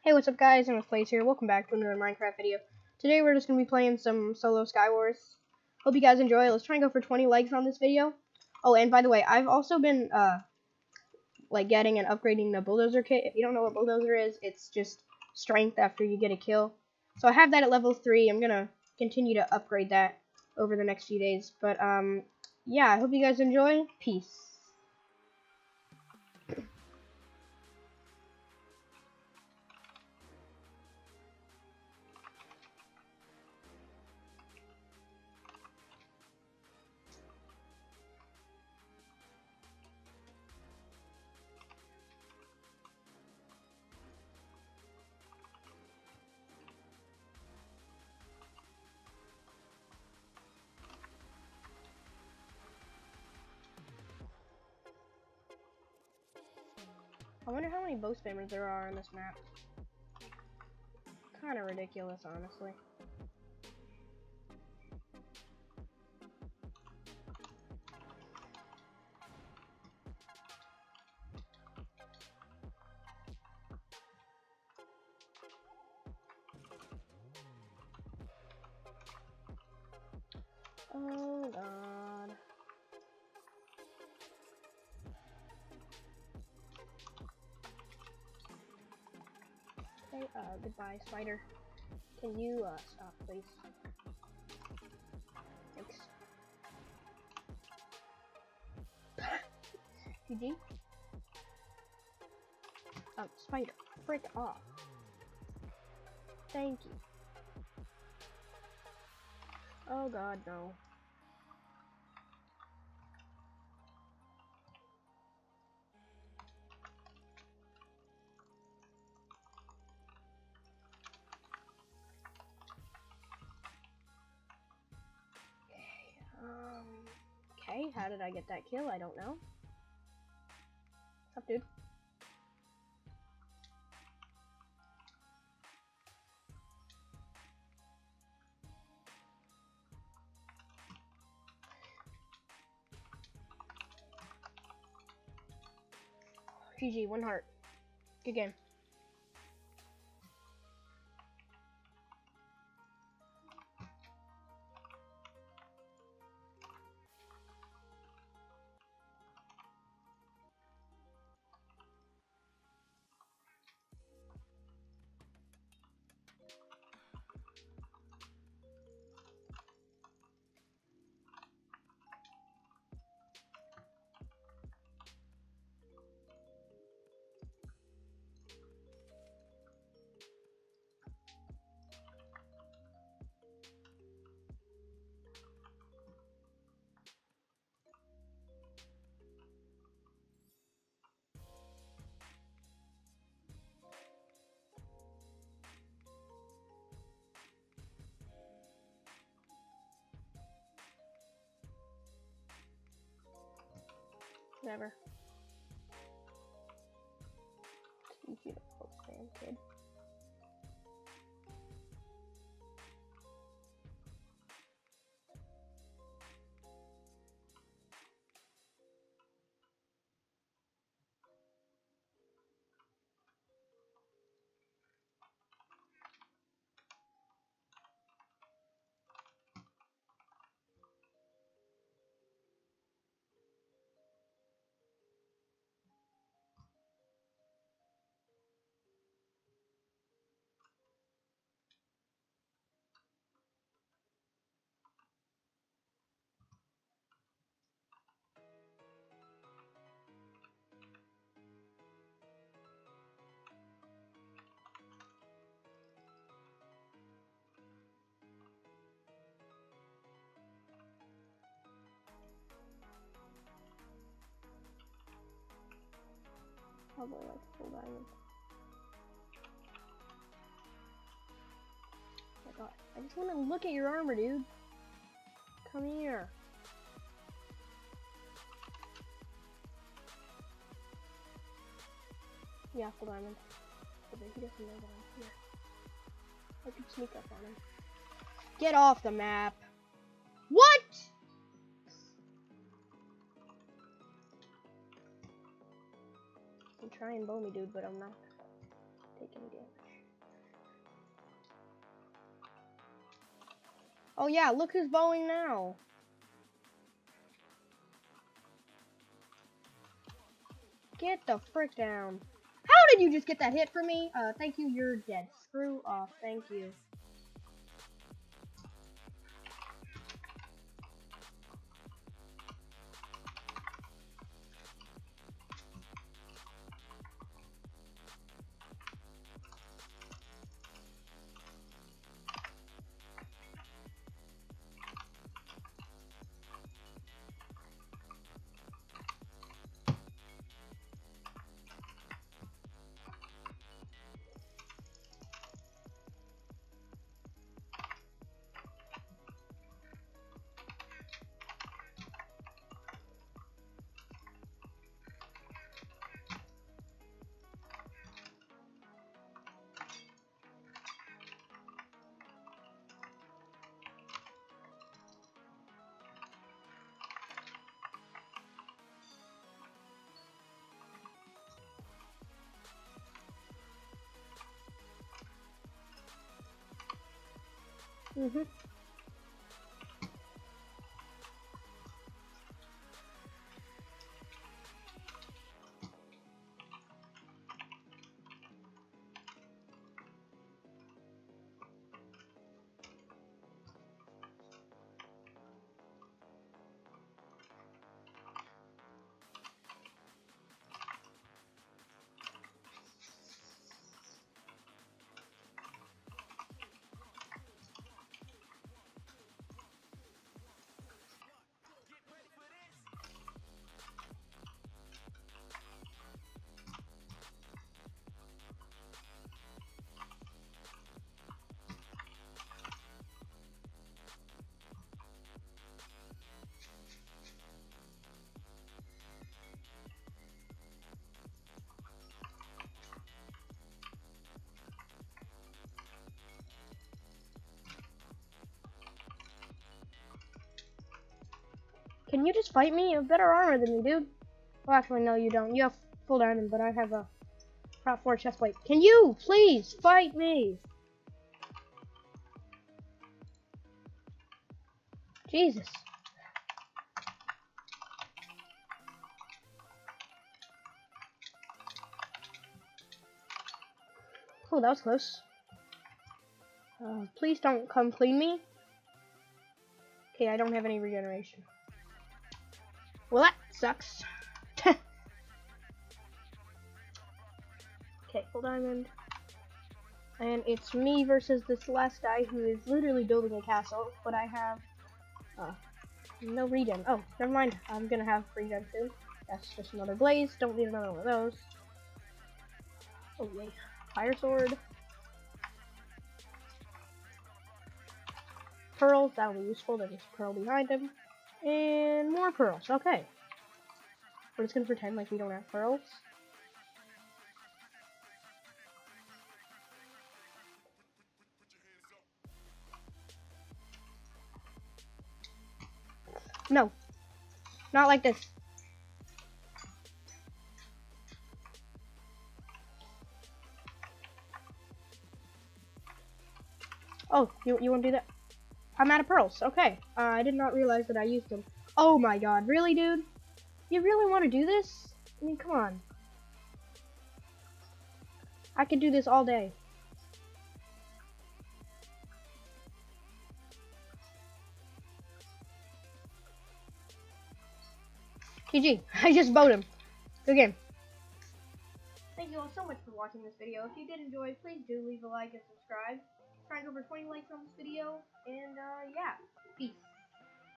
Hey, what's up guys, I'm Plays here. Welcome back to another Minecraft video. Today we're just going to be playing some solo Skywars. Hope you guys enjoy. Let's try and go for 20 likes on this video. Oh, and by the way, I've also been getting and upgrading the Bulldozer kit. If you don't know what Bulldozer is, it's just strength after you get a kill. So I have that at level 3. I'm going to continue to upgrade that over the next few days. But yeah, I hope you guys enjoy. Peace. I wonder how many bow spammers there are on this map. Kind of ridiculous, honestly. Oh god. Okay, goodbye, spider. Can you, stop, please? Thanks. GG? Spider, break off. Thank you. Oh god, no. Okay, how did I get that kill? I don't know. What's up, dude? GG, 1 heart. Good game. Never. You beautiful man, kid. Probably like a full diamond. Oh my god, I just want to look at your armor, dude. Come here. Yeah, full diamond. But he doesn't know that I'm here. I could sneak up on him. Get off the map. What? Try and bow me, dude, but I'm not taking damage. Oh yeah, look who's bowling now. Get the frick down. How did you just get that hit for me? Thank you, you're dead. Screw off, thank you. Mm-hmm. Can you just fight me? You have better armor than me, dude. Well, actually, no, you don't. You have full diamond, but I have a Prop 4 chest plate. Can you please fight me? Jesus. Oh, that was close. Please don't come clean me. Okay, I don't have any regeneration. Well, that sucks. Okay, full diamond. And it's me versus this last guy who is literally building a castle, but I have no regen. Oh, never mind. I'm gonna have regen soon. That's just another blaze. Don't need another one of those. Oh yay. Fire sword. Pearls, that will be useful. There's a pearl behind him. And more pearls. Okay. We're just gonna pretend like we don't have pearls. No. Not like this. Oh, you want to do that? I'm out of pearls. Okay. I did not realize that I used them. Oh my god. Really, dude? You really want to do this? I mean, come on. I could do this all day. GG. I just bowed him. Good game. Thank you all so much for watching this video. If you did enjoy, please do leave a like and subscribe. Trying to go for 20 likes on this video. And, yeah. Peace.